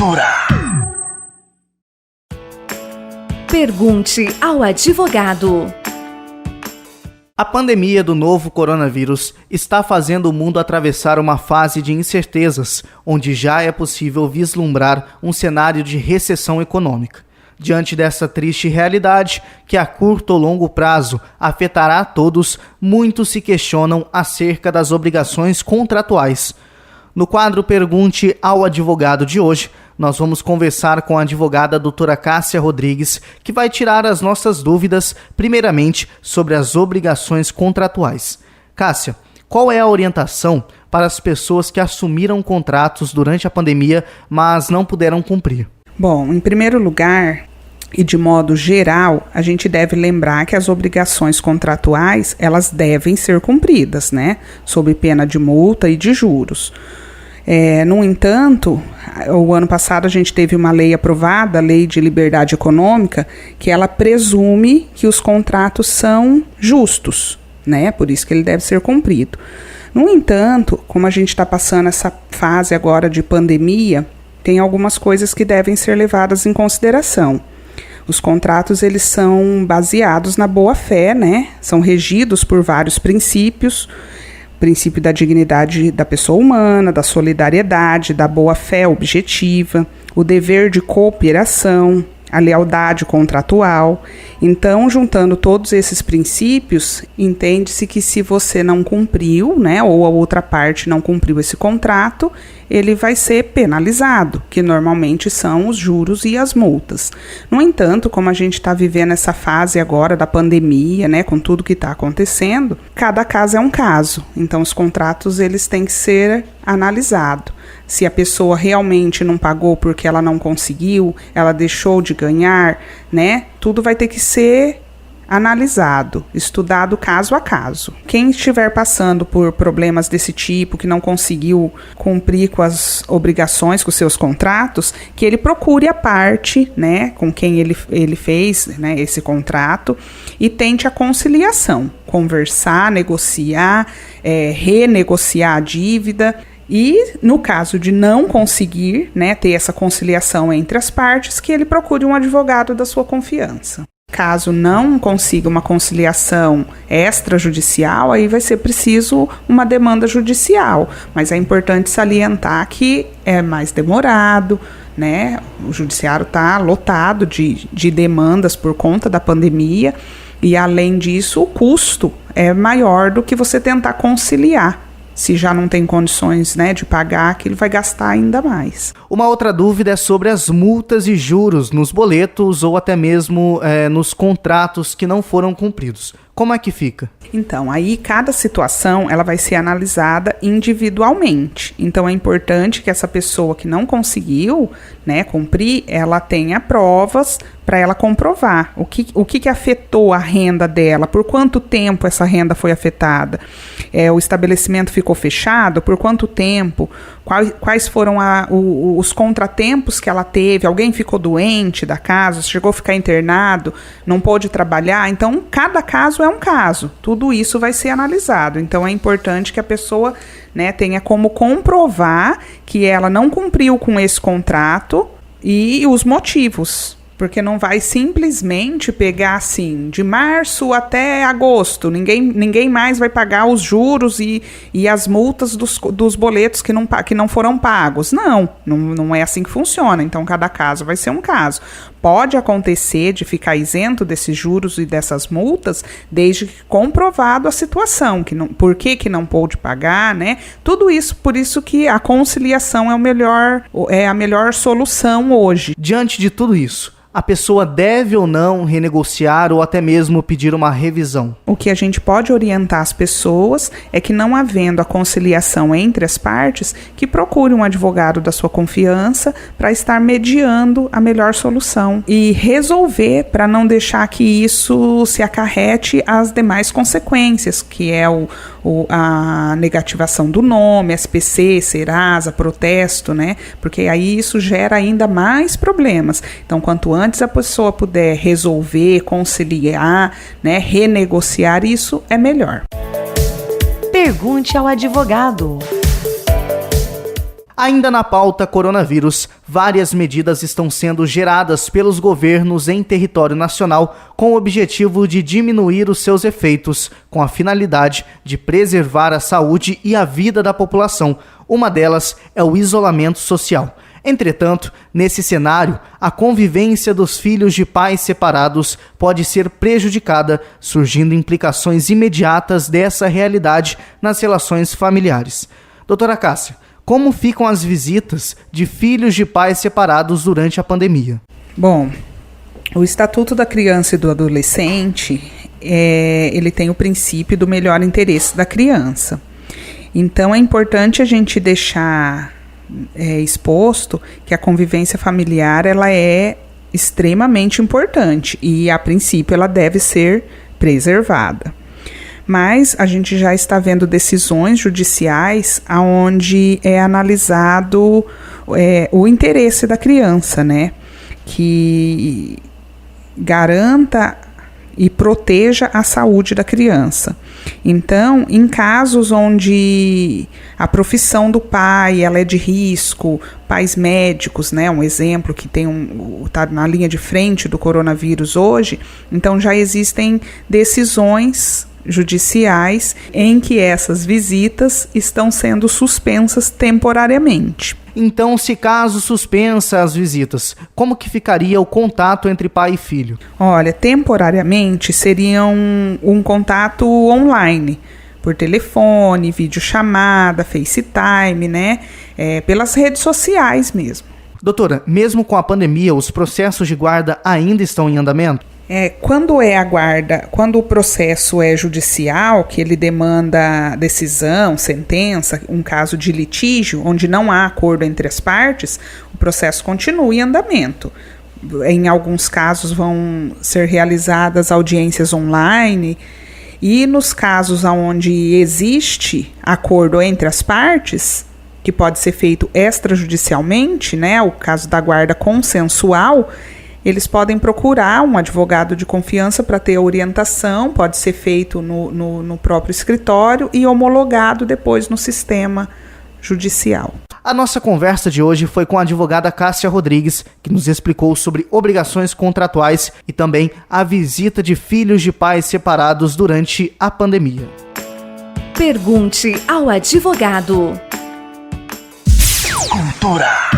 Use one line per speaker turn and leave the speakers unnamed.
Cultura.
Pergunte ao advogado.
A pandemia do novo coronavírus está fazendo o mundo atravessar uma fase de incertezas, onde já é possível vislumbrar um cenário de recessão econômica. Diante dessa triste realidade, que a curto ou longo prazo afetará a todos, muitos se questionam acerca das obrigações contratuais. No quadro Pergunte ao Advogado de hoje, nós vamos conversar com a advogada doutora Cássia Rodrigues, que vai tirar as nossas dúvidas, primeiramente, sobre as obrigações contratuais. Cássia, qual é a orientação para as pessoas que assumiram contratos durante a pandemia, mas não puderam cumprir?
Bom, em primeiro lugar, e de modo geral, a gente deve lembrar que as obrigações contratuais, elas devem ser cumpridas, né? Sob pena de multa e de juros. No entanto, o ano passado a gente teve uma lei aprovada, a Lei de Liberdade Econômica, que ela presume que os contratos são justos, né? Por isso que ele deve ser cumprido. No entanto, como a gente está passando essa fase agora de pandemia, tem algumas coisas que devem ser levadas em consideração. Os contratos, eles são baseados na boa-fé, né? São regidos por vários princípios. O princípio da dignidade da pessoa humana, da solidariedade, da boa-fé objetiva, o dever de cooperação, a lealdade contratual. Então, juntando todos esses princípios, entende-se que se você não cumpriu, né, ou a outra parte não cumpriu esse contrato, ele vai ser penalizado, que normalmente são os juros e as multas. No entanto, como a gente está vivendo essa fase agora da pandemia, né, com tudo que está acontecendo, cada caso é um caso. Então, os contratos eles têm que ser analisados. Se a pessoa realmente não pagou porque ela não conseguiu, ela deixou de ganhar, né? Tudo vai ter que ser analisado, estudado caso a caso. Quem estiver passando por problemas desse tipo, que não conseguiu cumprir com as obrigações, com os seus contratos, que ele procure a parte, né, com quem ele fez, né, esse contrato e tente a conciliação, conversar, negociar, renegociar a dívida. E, no caso de não conseguir, né, ter essa conciliação entre as partes, que ele procure um advogado da sua confiança. Caso não consiga uma conciliação extrajudicial, aí vai ser preciso uma demanda judicial. Mas é importante salientar que é mais demorado, né? O judiciário está lotado de demandas por conta da pandemia e, além disso, o custo é maior do que você tentar conciliar. Se já não tem condições, né, de pagar, que ele vai gastar ainda mais.
Uma outra dúvida é sobre as multas e juros nos boletos ou até mesmo nos contratos que não foram cumpridos. Como é que fica?
Então, aí cada situação ela vai ser analisada individualmente. Então, é importante que essa pessoa que não conseguiu, né, cumprir, ela tenha provas para ela comprovar o que afetou a renda dela, por quanto tempo essa renda foi afetada, o estabelecimento ficou fechado, por quanto tempo, quais foram os contratempos que ela teve, alguém ficou doente da casa, chegou a ficar internado, não pôde trabalhar. Então, cada caso é um caso, tudo isso vai ser analisado. Então, é importante que a pessoa, né, tenha como comprovar que ela não cumpriu com esse contrato e os motivos. Porque não vai simplesmente pegar assim, de março até agosto, ninguém mais vai pagar os juros e as multas dos boletos que não foram pagos. Não é assim que funciona. Então, cada caso vai ser um caso. Pode acontecer de ficar isento desses juros e dessas multas, desde que comprovado a situação, por que não pôde pagar, né? Tudo isso, por isso que a conciliação é a melhor solução hoje.
Diante de tudo isso, a pessoa deve ou não renegociar ou até mesmo pedir uma revisão?
O que a gente pode orientar as pessoas é que, não havendo a conciliação entre as partes, que procure um advogado da sua confiança para estar mediando a melhor solução e resolver, para não deixar que isso se acarrete às demais consequências, que é a negativação do nome, SPC, Serasa, protesto, né? Porque aí isso gera ainda mais problemas. Então, quanto antes a pessoa puder resolver, conciliar, né, renegociar, isso é melhor.
Pergunte ao advogado.
Ainda na pauta coronavírus, várias medidas estão sendo geradas pelos governos em território nacional com o objetivo de diminuir os seus efeitos, com a finalidade de preservar a saúde e a vida da população. Uma delas é o isolamento social. Entretanto, nesse cenário, a convivência dos filhos de pais separados pode ser prejudicada, surgindo implicações imediatas dessa realidade nas relações familiares. Doutora Cássia, como ficam as visitas de filhos de pais separados durante a pandemia?
Bom, o Estatuto da Criança e do Adolescente, ele tem o princípio do melhor interesse da criança. Então, é importante a gente deixar exposto que a convivência familiar ela é extremamente importante e, a princípio, ela deve ser preservada. Mas a gente já está vendo decisões judiciais onde é analisado o interesse da criança, né? Que garanta e proteja a saúde da criança. Então, em casos onde a profissão do pai ela é de risco, pais médicos, né, um exemplo que está na linha de frente do coronavírus hoje, então já existem decisões judiciais em que essas visitas estão sendo suspensas temporariamente.
Então, se caso suspensa as visitas, como que ficaria o contato entre pai e filho?
Olha, temporariamente seria um contato online, por telefone, videochamada, FaceTime, né? Pelas redes sociais mesmo.
Doutora, mesmo com a pandemia, os processos de guarda ainda estão em andamento?
Quando o processo é judicial, que ele demanda decisão, sentença, um caso de litígio, onde não há acordo entre as partes, o processo continua em andamento. Em alguns casos vão ser realizadas audiências online, e nos casos onde existe acordo entre as partes, que pode ser feito extrajudicialmente, né, o caso da guarda consensual, eles podem procurar um advogado de confiança para ter orientação, pode ser feito no próprio escritório e homologado depois no sistema judicial.
A nossa conversa de hoje foi com a advogada Cássia Rodrigues, que nos explicou sobre obrigações contratuais e também a visita de filhos de pais separados durante a pandemia.
Pergunte ao advogado.
Cultura.